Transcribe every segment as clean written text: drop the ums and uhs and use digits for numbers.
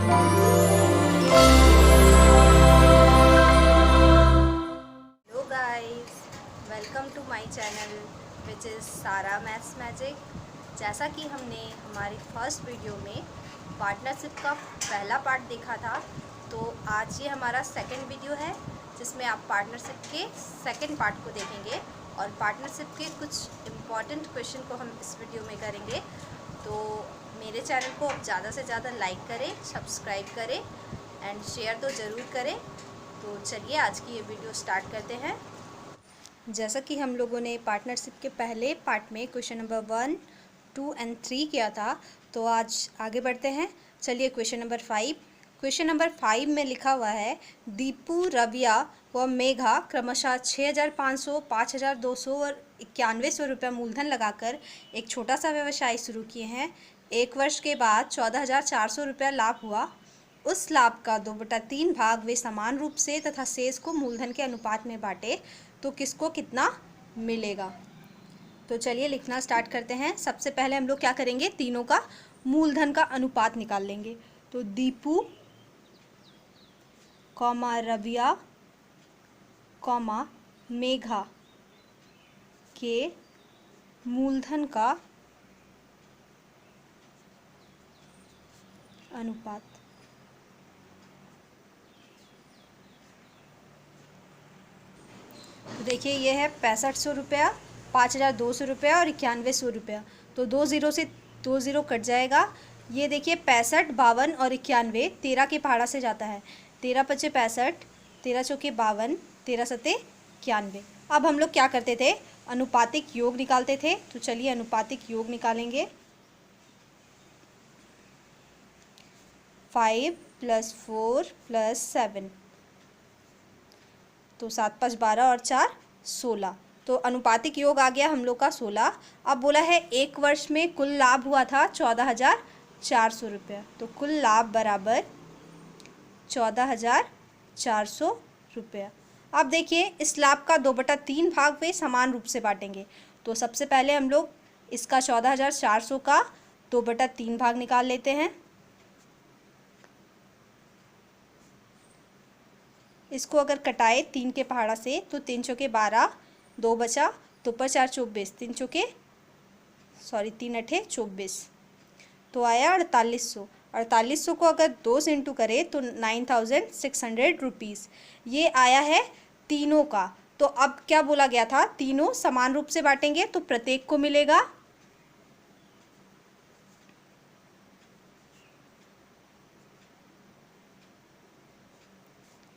Hello guys, welcome to my channel which is Sara maths magic. जैसा कि हमने हमारी फर्स्ट वीडियो में पार्टनरशिप का पहला पार्ट देखा था, तो आज ये हमारा सेकंड वीडियो है जिसमें आप पार्टनरशिप के सेकंड पार्ट को देखेंगे और पार्टनरशिप के कुछ इम्पॉर्टेंट क्वेश्चन को हम इस वीडियो में करेंगे। तो मेरे चैनल को आप ज़्यादा से ज़्यादा लाइक करें, सब्सक्राइब करें एंड शेयर तो ज़रूर करें। तो चलिए आज की ये वीडियो स्टार्ट करते हैं। जैसा कि हम लोगों ने पार्टनरशिप के पहले पार्ट में क्वेश्चन नंबर 1, 2 एंड 3 किया था, तो आज आगे बढ़ते हैं। चलिए क्वेश्चन नंबर 5। क्वेश्चन नंबर 5 में लिखा हुआ है, दीपू, रविया व मेघा क्रमशः 6,500, 5,200 और 9100 रुपये मूलधन लगाकर एक छोटा सा व्यवसाय शुरू किए हैं। 1 वर्ष के बाद 14,400 रुपया लाभ हुआ। उस लाभ का 2/3 भाग वे समान रूप से तथा शेष को मूलधन के अनुपात में बांटे तो किसको कितना मिलेगा। तो चलिए लिखना स्टार्ट करते हैं। सबसे पहले हम लोग क्या करेंगे, तीनों का मूलधन का अनुपात निकाल लेंगे। तो दीपू कॉमा रविया कॉमा मेघा के मूलधन का अनुपात। तो देखिए ये है 6500 रुपया, 5,200 रुपया और 9100 रुपया। तो 2 ज़ीरो से 2 ज़ीरो कट जाएगा। ये देखिए 65, 52 और 91 13 के पहाड़ा से जाता है। 13 पचे 65, 13 चौके 52, 13 सते 91। अब हम लोग क्या करते थे, अनुपातिक योग निकालते थे। तो चलिए अनुपातिक योग निकालेंगे। 5 + 4 + 7, तो 7 × 5 = 12 और 4 = 16। तो अनुपातिक योग आ गया हम लोग का 16। अब बोला है 1 वर्ष में कुल लाभ हुआ था 14,400 रुपया। तो कुल लाभ बराबर 14,400 रुपया। अब देखिए इस लाभ का 2/3 भाग वे समान रूप से बांटेंगे। तो सबसे पहले हम लोग इसका 14,400 का 2/3 भाग निकाल लेते हैं। इसको अगर कटाए 3 के पहाड़ा से तो 3 चौके 12, 2 बचा, 2 पर 4 24, 3 8 24, तो आया 4800। 4800 को अगर 2 से इंटू करें तो 9,600 रुपीज़। ये आया है तीनों का। तो अब क्या बोला गया था, तीनों समान रूप से बांटेंगे तो प्रत्येक को मिलेगा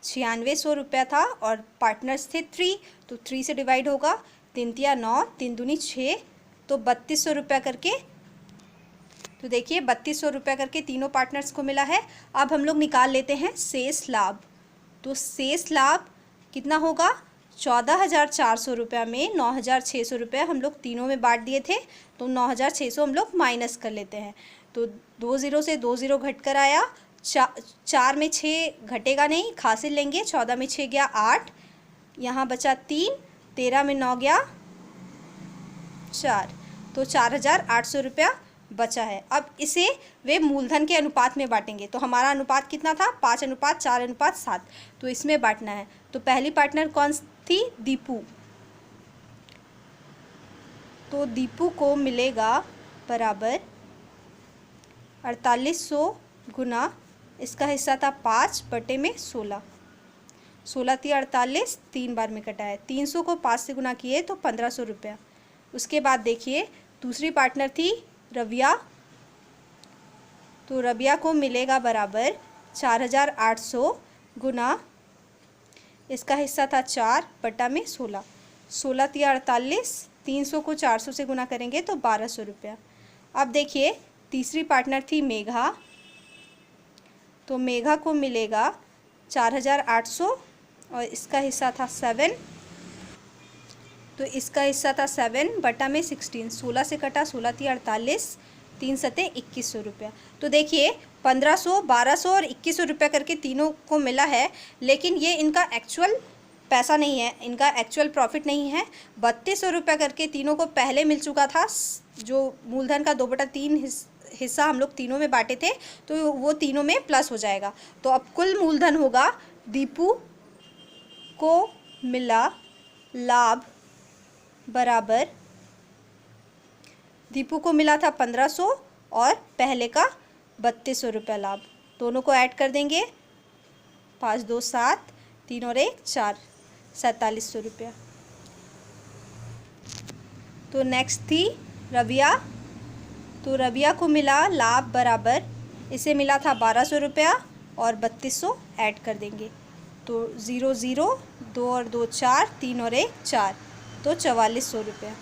9600 रुपया था और पार्टनर्स थे 3, तो 3 से डिवाइड होगा। 3 × 9, 3 दूनी 6, तो 3200 रुपया करके। तो देखिए 3200 रुपया करके तीनों पार्टनर्स को मिला है। अब हम लोग निकाल लेते हैं शेष लाभ। तो शेष लाभ कितना होगा, 14,400 रुपया में 9,600 रुपया हम लोग तीनों में बांट दिए थे, तो 9,600 हम लोग माइनस कर लेते हैं। तो 2 ज़ीरो से 2 ज़ीरो घट कर आया। 4 में 6 घटेगा नहीं, हासिल लेंगे। 14 में 6 गया 8, यहाँ बचा 3, 13 में 9 गया 4, तो 4,800 रुपया बचा है। अब इसे वे मूलधन के अनुपात में बांटेंगे। तो हमारा अनुपात कितना था, 5:4:7, तो इसमें बांटना है। तो पहली पार्टनर कौन थी, दीपू। तो दीपू को मिलेगा बराबर 4800 गुना, इसका हिस्सा था 5/16, 16 × 48, 3 बार में कटा है। 300 को 5 से गुना किए तो 1500 रुपया। उसके बाद देखिए दूसरी पार्टनर थी रविया। तो रविया को मिलेगा बराबर 4,800 गुना, इसका हिस्सा था 4/16, 16 × 48, 300 को 400 से गुना करेंगे तो 1200 रुपया। अब देखिए तीसरी पार्टनर थी मेघा। तो मेघा को मिलेगा 4,800 और इसका हिस्सा था 7, तो इसका हिस्सा था 7/16, 16 से कटा, 16 × 48, 3 सते 2100 रुपया। तो देखिए 1500, 1200 और 2100 रुपया करके तीनों को मिला है, लेकिन ये इनका एक्चुअल पैसा नहीं है, इनका एक्चुअल प्रॉफिट नहीं है। 3200 रुपया करके तीनों को पहले मिल चुका था, जो मूलधन का 2/3 हिस्सा हम लोग तीनों में बांटे थे, तो वो तीनों में प्लस हो जाएगा। तो अब कुल मूलधन होगा दीपू को मिला लाभ बराबर, दीपू को मिला था 1500 और पहले का 3200 रुपये लाभ। दोनों को ऐड कर देंगे, 5 2 7, 3 और 1 4, 4700 रुपया। तो नेक्स्ट थी रबिया। तो रबिया को मिला लाभ बराबर, इसे मिला था 1200 रुपया और 3200 ऐड कर देंगे, तो 0 0, 2 और 2 4, 3 और 1 4, तो 4400 रुपया।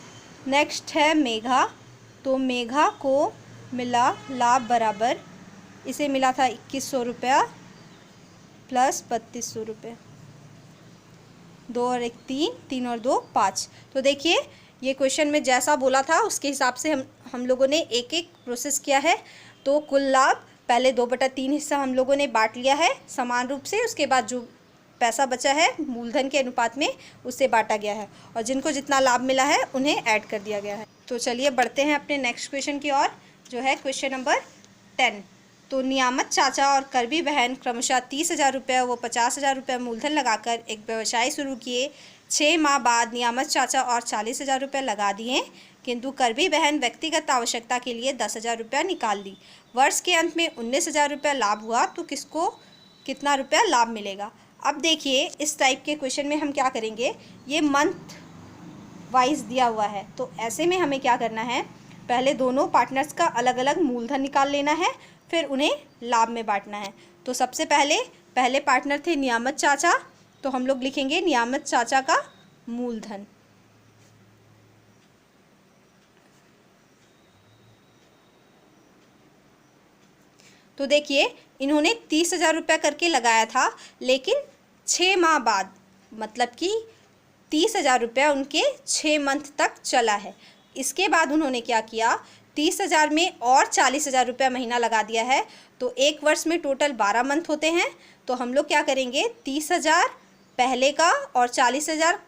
नेक्स्ट है मेघा। तो मेघा को मिला लाभ बराबर, इसे मिला था 2100 रुपया प्लस 3200 रुपये, 2 और 1 3, 3 और 2 5। तो देखिए ये क्वेश्चन में जैसा बोला था उसके हिसाब से हम लोगों ने एक एक प्रोसेस किया है। तो कुल लाभ पहले 2/3 हिस्सा हम लोगों ने बांट लिया है समान रूप से, उसके बाद जो पैसा बचा है मूलधन के अनुपात में उससे बांटा गया है, और जिनको जितना लाभ मिला है उन्हें ऐड कर दिया गया है। तो चलिए बढ़ते हैं अपने नेक्स्ट क्वेश्चन की ओर, जो है क्वेश्चन नंबर 10। तो नियामत चाचा और करबी बहन क्रमशः 30,000 रुपये व 50,000 रुपये मूलधन लगाकर एक व्यवसाय शुरू किए। 6 माह बाद नियामत चाचा और 40,000 रुपये लगा दिए, किंतु करबी बहन व्यक्तिगत आवश्यकता के लिए 10,000 रुपया निकाल ली। वर्ष के अंत में 19,000 रुपया लाभ हुआ, तो किसको कितना रुपया लाभ मिलेगा। अब देखिए इस टाइप के क्वेश्चन में हम क्या करेंगे, ये मंथ वाइज दिया हुआ है, तो ऐसे में हमें क्या करना है, पहले दोनों पार्टनर्स का अलग अलग मूलधन निकाल लेना है, फिर उन्हें लाभ में बांटना है। तो सबसे पहले पार्टनर थे नियामत चाचा, तो हम लोग लिखेंगे नियामत चाचा का मूलधन। तो देखिए इन्होंने 30,000 रुपया करके लगाया था, लेकिन 6 माह बाद, मतलब कि 30,000 रुपया उनके 6 मंथ तक चला है। इसके बाद उन्होंने क्या किया, 30,000 में और 40,000 रुपया महीना लगा दिया है, तो एक वर्ष में टोटल 12 मंथ होते हैं। तो हम लोग क्या करेंगे, 30,000 पहले का और 40,000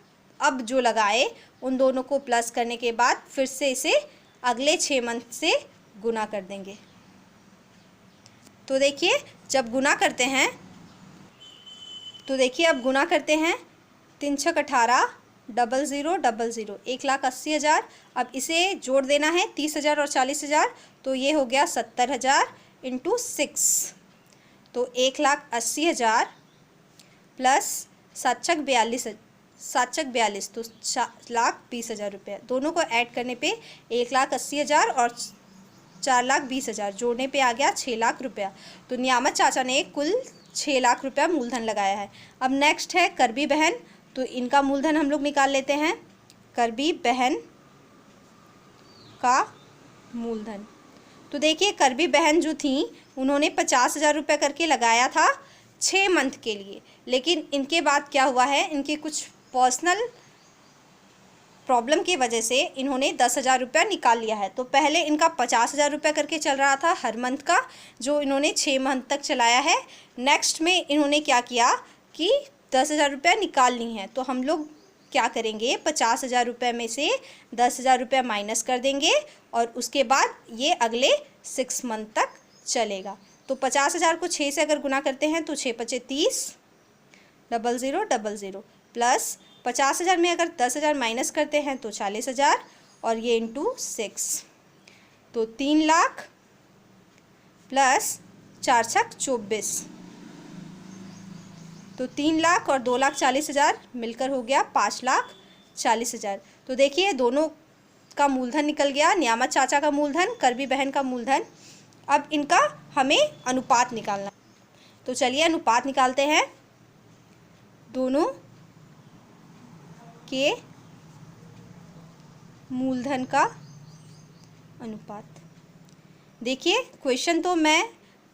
अब जो लगाए उन दोनों को प्लस करने के बाद फिर से इसे अगले 6 मंथ से गुना कर देंगे। तो देखिए जब गुना करते हैं, तो देखिए अब गुना करते हैं, 3 6 18, 00 00, 1,80,000। अब इसे जोड़ देना है 30,000 और 40,000, तो ये हो गया 70,000 इंटू 6, तो 1,80,000 प्लस 7 छक 42, तो 4,20,000 रुपये। दोनों को ऐड करने पे 1,80,000 और 4,20,000 जोड़ने पे आ गया 6 लाख रुपया। तो नियामत चाचा ने कुल 6 लाख रुपया मूलधन लगाया है। अब नेक्स्ट है करबी बहन, तो इनका मूलधन हम लोग निकाल लेते हैं। करबी बहन का मूलधन, तो देखिए करबी बहन जो थी उन्होंने 50,000 रुपये करके लगाया था 6 मंथ के लिए, लेकिन इनके बाद क्या हुआ है, इनके कुछ पर्सनल प्रॉब्लम की वजह से इन्होंने 10,000 रुपया निकाल लिया है। तो पहले इनका 50,000 रुपया करके चल रहा था हर मंथ का, जो इन्होंने 6 मंथ तक चलाया है। नेक्स्ट में इन्होंने क्या किया कि 10,000 रुपया निकाल ली हैं, तो हम लोग क्या करेंगे, 50,000 रुपये में से 10,000 रुपया माइनस कर देंगे, और उसके बाद ये अगले 6 मंथ तक चलेगा। तो 50,000 को 6 से अगर गुना करते हैं तो 6 5 30, 00 00 प्लस 50,000 में अगर 10,000 माइनस करते हैं तो 40,000, और ये इंटू 6, तो 3 लाख प्लस 4 छक 24, तो 3 लाख और 2,40,000 मिलकर हो गया 5,40,000। तो देखिए दोनों का मूलधन निकल गया, नियामत चाचा का मूलधन, करबी बहन का मूलधन। अब इनका हमें अनुपात निकालना, तो चलिए अनुपात निकालते हैं। दोनों के मूलधन का अनुपात। देखिए क्वेश्चन तो मैं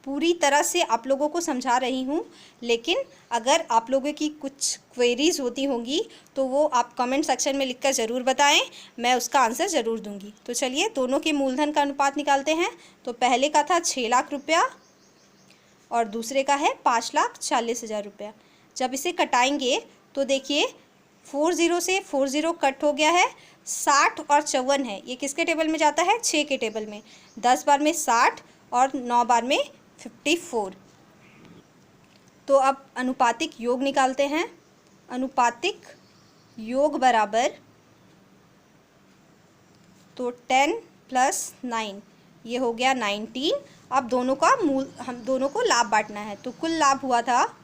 पूरी तरह से आप लोगों को समझा रही हूँ, लेकिन अगर आप लोगों की कुछ क्वेरीज होती होंगी तो वो आप कमेंट सेक्शन में लिखकर ज़रूर बताएं, मैं उसका आंसर ज़रूर दूंगी। तो चलिए दोनों के मूलधन का अनुपात निकालते हैं। तो पहले का था 6 लाख रुपया और दूसरे का है 5,40,000 रुपया। जब इसे कटाएंगे तो देखिए 40 से 40 कट हो गया है, 60 और 54 है, ये किसके टेबल में जाता है, 6 के टेबल में। 10 बार में 60, और 9 बार में 54। तो अब अनुपातिक योग निकालते हैं। अनुपातिक योग बराबर, तो 10 + 9 ये हो गया 19। अब दोनों का मूल, हम दोनों को लाभ बांटना है, तो कुल लाभ हुआ था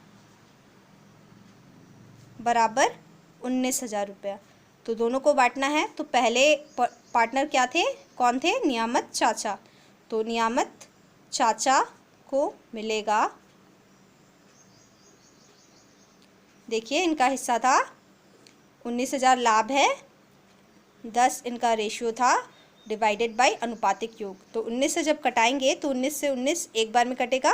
बराबर 19,000 रुपया। तो दोनों को बांटना है, तो पहले पार्टनर क्या थे, कौन थे, नियामत चाचा। तो नियामत चाचा को मिलेगा, देखिए इनका हिस्सा था 19,000, लाभ है 10, इनका रेशियो था डिवाइडेड बाय अनुपातिक योग। तो 19 से जब कटाएंगे तो 19 से 19 एक बार में कटेगा,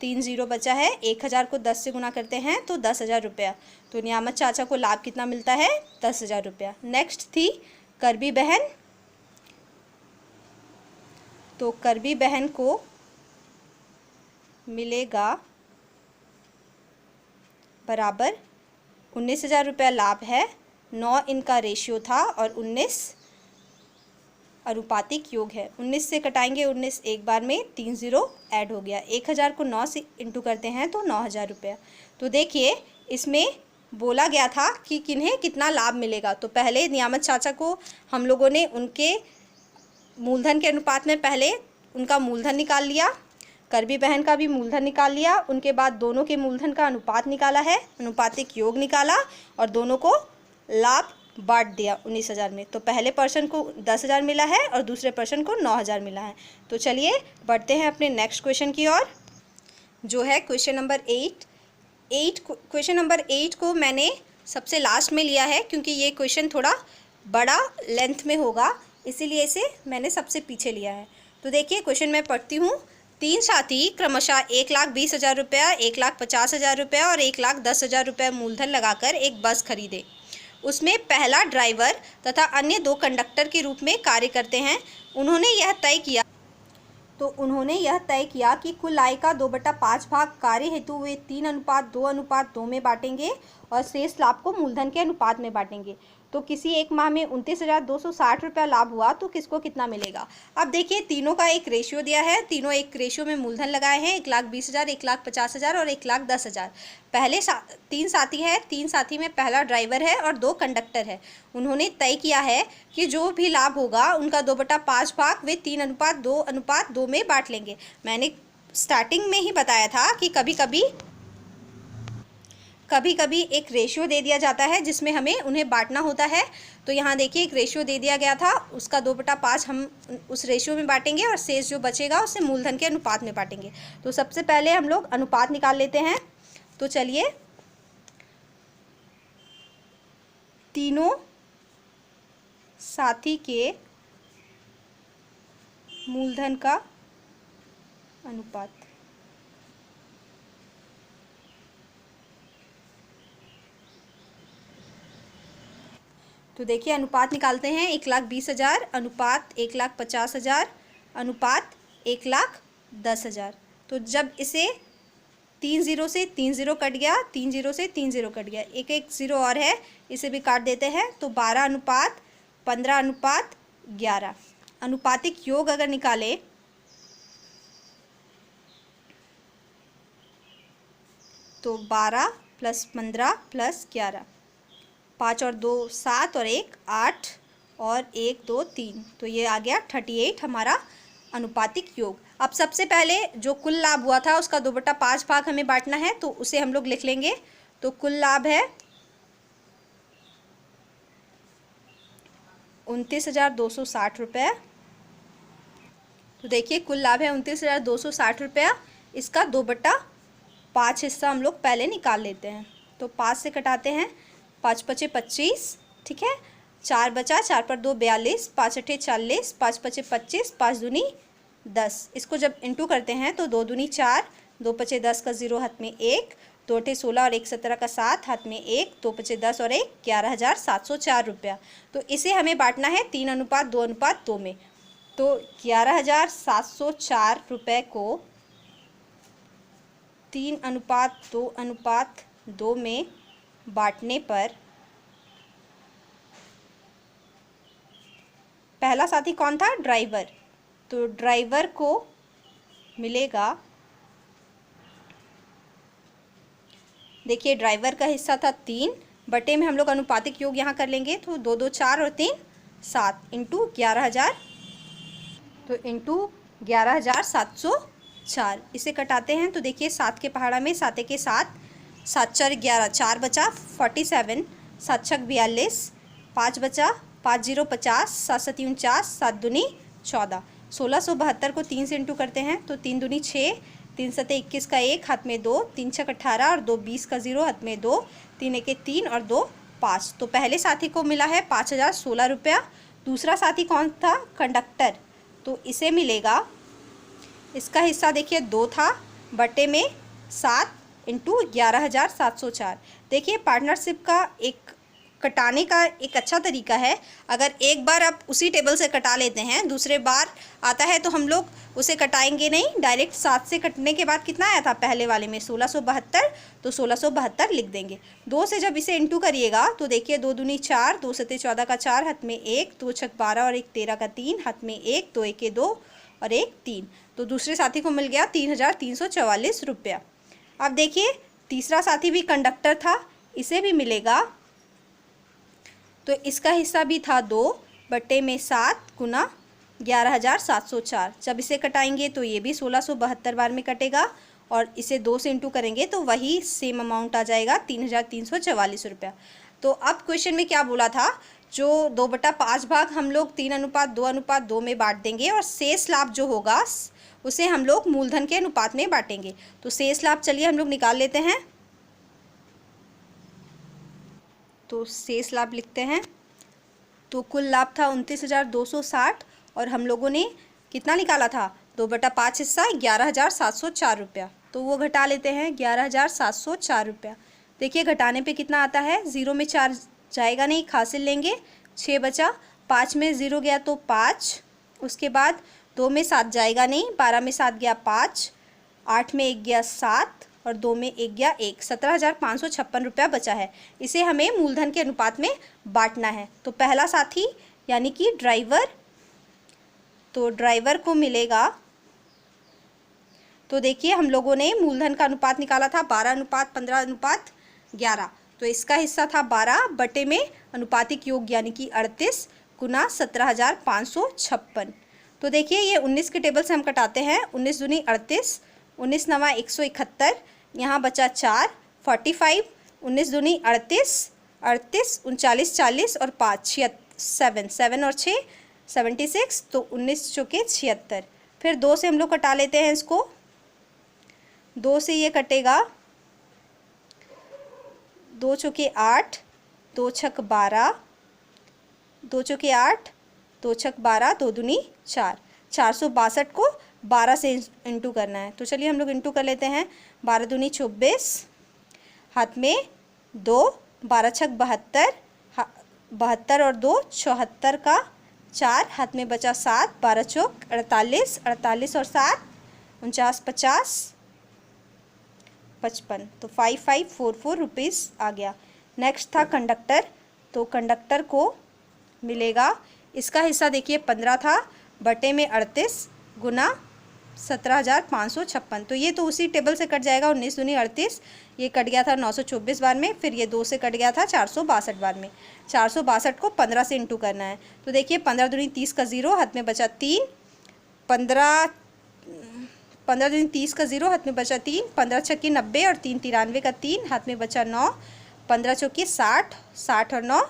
3 0 बचा है। 1000 को 10 से गुना करते हैं तो 10,000 रुपया। तो नियामत चाचा को लाभ कितना मिलता है, 10,000 रुपया। नेक्स्ट थी करबी बहन। तो करबी बहन को मिलेगा बराबर 19,000 रुपया लाभ है, 9 इनका रेशियो था और 19 अनुपातिक योग है। 19 से कटाएंगे 19 एक बार में, 3 0 ऐड हो गया। 1000 को 9 से इंटू करते हैं तो 9,000 रुपया। तो देखिए इसमें बोला गया था कि किन्हें कितना लाभ मिलेगा। तो पहले नियामत चाचा को हम लोगों ने उनके मूलधन के अनुपात में पहले उनका मूलधन निकाल लिया, करबी बहन का भी मूलधन निकाल लिया, उनके बाद दोनों के मूलधन का अनुपात निकाला है, अनुपातिक योग निकाला और दोनों को लाभ बांट दिया 19,000 में। तो पहले पर्सन को 10,000 मिला है और दूसरे पर्सन को 9,000 मिला है। तो चलिए बढ़ते हैं अपने नेक्स्ट क्वेश्चन की ओर, जो है क्वेश्चन नंबर 8। क्वेश्चन नंबर 8 को मैंने सबसे लास्ट में लिया है क्योंकि ये क्वेश्चन थोड़ा बड़ा लेंथ में होगा, इसीलिए इसे मैंने सबसे पीछे लिया है। तो देखिए क्वेश्चन मैं पढ़ती हूँ। 3 साथी क्रमशः 1,20,000 रुपया, 1,50,000 रुपया और 1,10,000 रुपया मूलधन लगाकर एक बस खरीदे। उसमें पहला ड्राइवर तथा अन्य 2 कंडक्टर के रूप में कार्य करते हैं। उन्होंने यह तय किया कि कुल आय का 2/5 भाग कार्य हेतु वे 3:2:2 में बांटेंगे और शेष लाभ को मूलधन के अनुपात में बांटेंगे। तो किसी एक माह में 29,260 रुपया लाभ हुआ तो किसको कितना मिलेगा। अब देखिए तीनों का एक रेशियो दिया है, तीनों एक रेशियो में मूलधन लगाए हैं, 1,20,000, 1,50,000 और 1,10,000। पहले 3 साथी है, 3 साथी में पहला ड्राइवर है और 2 कंडक्टर है। उन्होंने तय किया है कि जो भी लाभ होगा उनका 2/5 भाग वे 3:2:2 में बांट लेंगे। मैंने स्टार्टिंग में ही बताया था कि कभी कभी एक रेशियो दे दिया जाता है जिसमें हमें उन्हें बांटना होता है। तो यहाँ देखिए एक रेशियो दे दिया गया था, उसका 2/5 हम उस रेशियो में बांटेंगे और शेष जो बचेगा उसे मूलधन के अनुपात में बांटेंगे। तो सबसे पहले हम लोग अनुपात निकाल लेते हैं। तो चलिए तीनों साथी के मूलधन का अनुपात, तो देखिए अनुपात निकालते हैं। 1,20,000 अनुपात 1,50,000 अनुपात 1,10,000। तो जब इसे 3 0 से 3 0 कट गया, 3 0 से 3 0 कट गया, एक 0 और है, इसे भी काट देते हैं। तो 12:15:11। अनुपातिक योग अगर निकाले तो 12 + 15 + 11, 5 और 2 7 और 1 8 और 1 2 3, तो ये आ गया 38 हमारा अनुपातिक योग। अब सबसे पहले जो कुल लाभ हुआ था उसका 2/5 भाग हमें बांटना है, तो उसे हम लोग लिख लेंगे। तो कुल लाभ है 29,260 रुपये। तो देखिए कुल लाभ है 29,260 रुपया, इसका 2/5 हिस्सा हम लोग पहले निकाल लेते हैं। तो 5 से कटाते हैं, 5 × 5 = 25, ठीक है। 4 बचा, 4 पर 2 42, 5 × 8 = 40, 5 × 5 = 25, 5 दूनी 10। इसको जब इंटू करते हैं तो 2 दूनी 4, 2 × 5 = 10 का 0 हाथ में 1, 2 × 8 = 16 और 1 × 17 का 7 हाथ में 1, 2 × 5 = 10 और 1 11,704 रुपया। तो इसे हमें बांटना है 3:2:2 में। तो 11,704 रुपये को 3:2:2 में बांटने पर पहला साथी कौन था, ड्राइवर। तो ड्राइवर को मिलेगा, देखिए ड्राइवर का हिस्सा था 3 बटे में हम लोग अनुपातिक योग यहाँ कर लेंगे, तो 2 2 4 और 3 7 इंटू 11,000, तो इंटू 11,704। इसे कटाते हैं तो देखिए 7 के पहाड़ा में 7 के 7, 7 4 11, 4 बचा 47, 7 6 42, 5 बचा 5 0 50, 7 7 49, 7 दूनी 14, 1672 को 3 से इंटू करते हैं तो 3 दूनी 6, 3 7 21 का 1 हाथ में 2, 3 6 18 और 2 20 का 0 हाथ में 2, 3 1 3 और 2 5। तो पहले साथी को मिला है 5,016 रुपया। दूसरा साथी कौन था? कंडक्टर। तो इसे मिलेगा, इसका हिस्सा देखिए 2 था बटे में 7 इंटू 11,704। देखिए पार्टनरशिप का एक कटाने का एक अच्छा तरीका है, अगर एक बार आप उसी टेबल से कटा लेते हैं, दूसरे बार आता है तो हम लोग उसे कटाएंगे नहीं, डायरेक्ट 7 से कटने के बाद कितना आया था पहले वाले में 1672, तो 1672 लिख देंगे। 2 से जब इसे इंटू करिएगा तो देखिए 2 दूनी 4, 2 सते 14 का 4 हाथ में 1, 2 छक 12 और 1 13 का 3 हाथ में 1, 2 1 2 और 1 3। तो दूसरे साथी को मिल गया 3,344 रुपया। अब देखिए तीसरा साथी भी कंडक्टर था, इसे भी मिलेगा, तो इसका हिस्सा भी था 2 बटे में 7 गुना 11,704। जब इसे कटाएंगे तो ये भी 1672 बार में कटेगा और इसे 2 से इंटू करेंगे तो वही सेम अमाउंट आ जाएगा 3,344 रुपया। तो अब क्वेश्चन में क्या बोला था, जो 2/5 भाग हम लोग 3:2:2 में बांट देंगे और शेष लाभ जो होगा उसे हम लोग मूलधन के अनुपात में बांटेंगे। तो शेष लाभ चलिए हम लोग निकाल लेते हैं। तो शेष लाभ लिखते हैं, तो कुल लाभ था 29,260 और हम लोगों ने कितना निकाला था 2/5 हिस्सा 11,704 रुपया। तो वो घटा लेते हैं 11,704 रुपया। देखिए घटाने पे कितना आता है, 0 में 4 जाएगा नहीं, हासिल लेंगे, 6 बचा, 5 में 0 गया तो 5, उसके बाद 2 में 7 जाएगा नहीं, 12 में 7 गया 5, 8 में 1 गया 7 और 2 में 1 गया 1, 17,556 रुपया बचा है। इसे हमें मूलधन के अनुपात में बांटना है। तो पहला साथी यानी कि ड्राइवर, तो ड्राइवर को मिलेगा, तो देखिए हम लोगों ने मूलधन का अनुपात निकाला था 12:15:11, तो इसका हिस्सा था 12 बटे में अनुपातिक योग यानी कि 38 गुना 17,556। तो देखिए ये 19 के टेबल से हम कटाते हैं, 19 दूनी 38, 19 नवा 171, यहाँ बचा 4, 45, 19 दूनी 38, 38, 39 40 और 5 7 7 और 6 76, तो 19 चौके 76। फिर 2 से हम लोग कटा लेते हैं इसको, 2 से ये कटेगा, 2 चौके 8, 2 छक 12, 2 चौके 8, 2 छक 12, 2 दूनी 4, 462 को 12 से इंटू करना है। तो चलिए हम लोग इंटू कर लेते हैं, 12 दूनी 24, हाथ में 2, 12 छक 72, 72 और 2 74 का 4 हाथ में बचा 7, 12 चौक 48, 48 और 7 49, 50 55, तो 5544 रुपीज़ आ गया। नेक्स्ट था कंडक्टर, तो कंडक्टर को मिलेगा, इसका हिस्सा देखिए 15 था बटे में 38 गुना 17,556। तो ये तो उसी टेबल से कट जाएगा, 19 दूनी 38, ये कट गया था 924 बार में, फिर ये 2 से कट गया था 462 बार में। 462 को 15 से इंटू करना है। तो देखिए 15 दूनी 30 का 0 हाथ में बचा 3, 15 दूनी 30 का 0 हाथ में बचा 3, 15 छक्की 90 और 3 93 का 3 हाथ में बचा 9, 15 चौकी 60, 60 और 9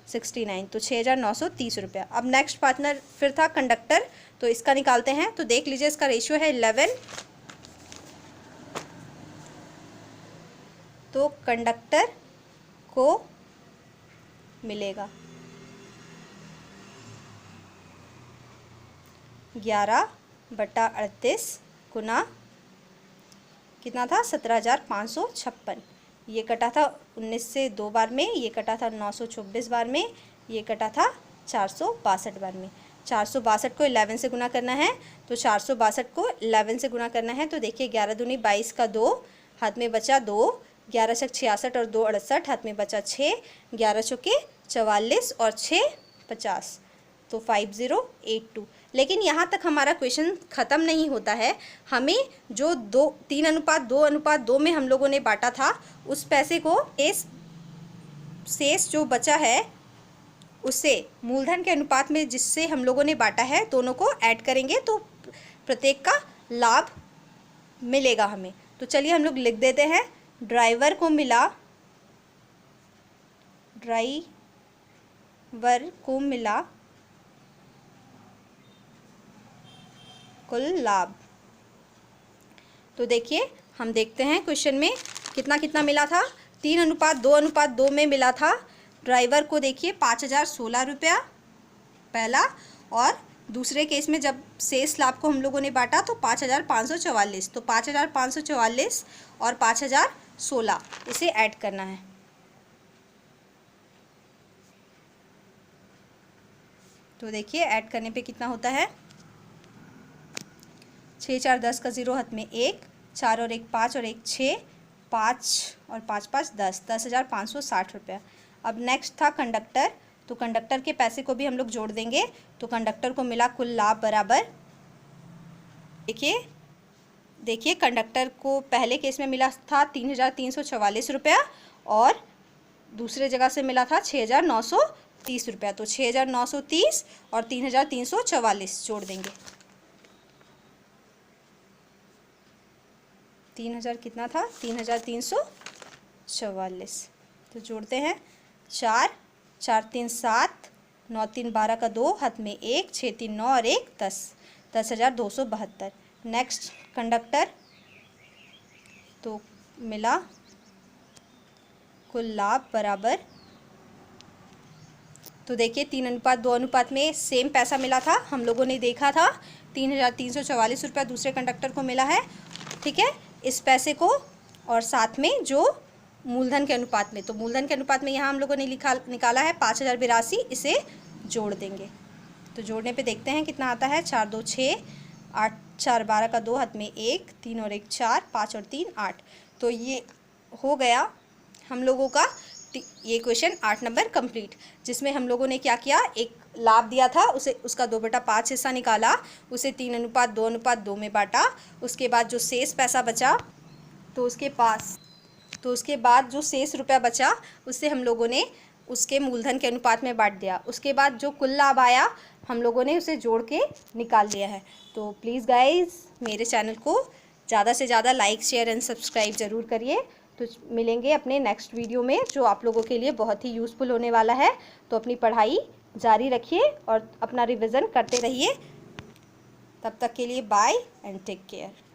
69, तो 6,930 रुपया। अब नेक्स्ट पार्टनर फिर था कंडक्टर, तो इसका निकालते हैं। तो देख लीजिए इसका रेशियो है 11, तो कंडक्टर को मिलेगा 11/38 गुना कितना था 17,556। ये कटा था 19 से 2 बार में, ये कटा था 924 बार में, ये कटा था 462 बार में। 462 को 11 से गुना करना है, तो 462 को 11 से गुना करना है। तो देखिए 11 दूनी 22 का 2 हाथ में बचा 2, 11 छक 66 और 2 68 हाथ में बचा 6, 11 चौके 44 और 6 50, तो 5082। लेकिन यहाँ तक हमारा क्वेश्चन ख़त्म नहीं होता है। हमें जो 3:2 में हम लोगों ने बांटा था, उस पैसे को शेष जो बचा है उससे मूलधन के अनुपात में जिससे हम लोगों ने बांटा है, दोनों को ऐड करेंगे तो प्रत्येक का लाभ मिलेगा हमें। तो चलिए हम लोग लिख देते हैं, ड्राइवर को मिला कुल लाभ। तो देखिए हम देखते हैं क्वेश्चन में कितना कितना मिला था। 3:2 में मिला था ड्राइवर को, देखिए 5,016 रुपया पहला, और दूसरे केस में जब शेष लाभ को हम लोगों ने बांटा तो 5,544। तो 5,544 और 5,016 इसे ऐड करना है। तो देखिए ऐड करने पे कितना होता है, 6 4 10 का 0 हाथ में 1, 4 और 1 5 और 1 6, 5 और 5 5 10, 10,560 रुपया। अब नेक्स्ट था कंडक्टर, तो कंडक्टर के पैसे को भी हम लोग जोड़ देंगे। तो कंडक्टर को मिला कुल लाभ बराबर, देखिए कंडक्टर को पहले केस में मिला था 3,344 रुपया और दूसरे जगह से मिला था 6,930 रुपया। तो 6,930 और 3,344 जोड़ देंगे। 3,000 कितना था, 3,344। तो जोड़ते हैं, 4 4 3 7, 9 3 12 का 2 हाथ में 1, 6 3 9 और 1 10, 10,272। नेक्स्ट कंडक्टर, तो मिला कुल लाभ बराबर, तो देखिए 3:2 में सेम पैसा मिला था, हम लोगों ने देखा था 3,344 रुपया दूसरे कंडक्टर को मिला है। ठीक है, इस पैसे को और साथ में जो मूलधन के अनुपात में, तो मूलधन के अनुपात में यहाँ हम लोगों ने निकाला है 5,082, इसे जोड़ देंगे। तो जोड़ने पे देखते हैं कितना आता है, 4 2 6, 8 4 12 का 2 हाथ में 1, 3 और 1 4, 5 और 3 8। तो ये हो गया हम लोगों का ये क्वेश्चन 8 नंबर कंप्लीट, जिसमें हम लोगों ने क्या किया, एक लाभ दिया था उसे उसका 2/5 हिस्सा निकाला, उसे 3:2 में बांटा। उसके बाद जो शेष पैसा बचा, तो उसके बाद जो शेष रुपया बचा उससे हम लोगों ने उसके मूलधन के अनुपात में बांट दिया। उसके बाद जो कुल लाभ आया हम लोगों ने उसे जोड़ के निकाल लिया है। तो प्लीज़ गाइज़ मेरे चैनल को ज़्यादा से ज़्यादा लाइक शेयर एंड सब्सक्राइब ज़रूर करिए। तो मिलेंगे अपने नेक्स्ट वीडियो में जो आप लोगों के लिए बहुत ही यूज़फुल होने वाला है। तो अपनी पढ़ाई जारी रखिए और अपना रिवीजन करते रहिए। तब तक के लिए बाय एंड टेक केयर।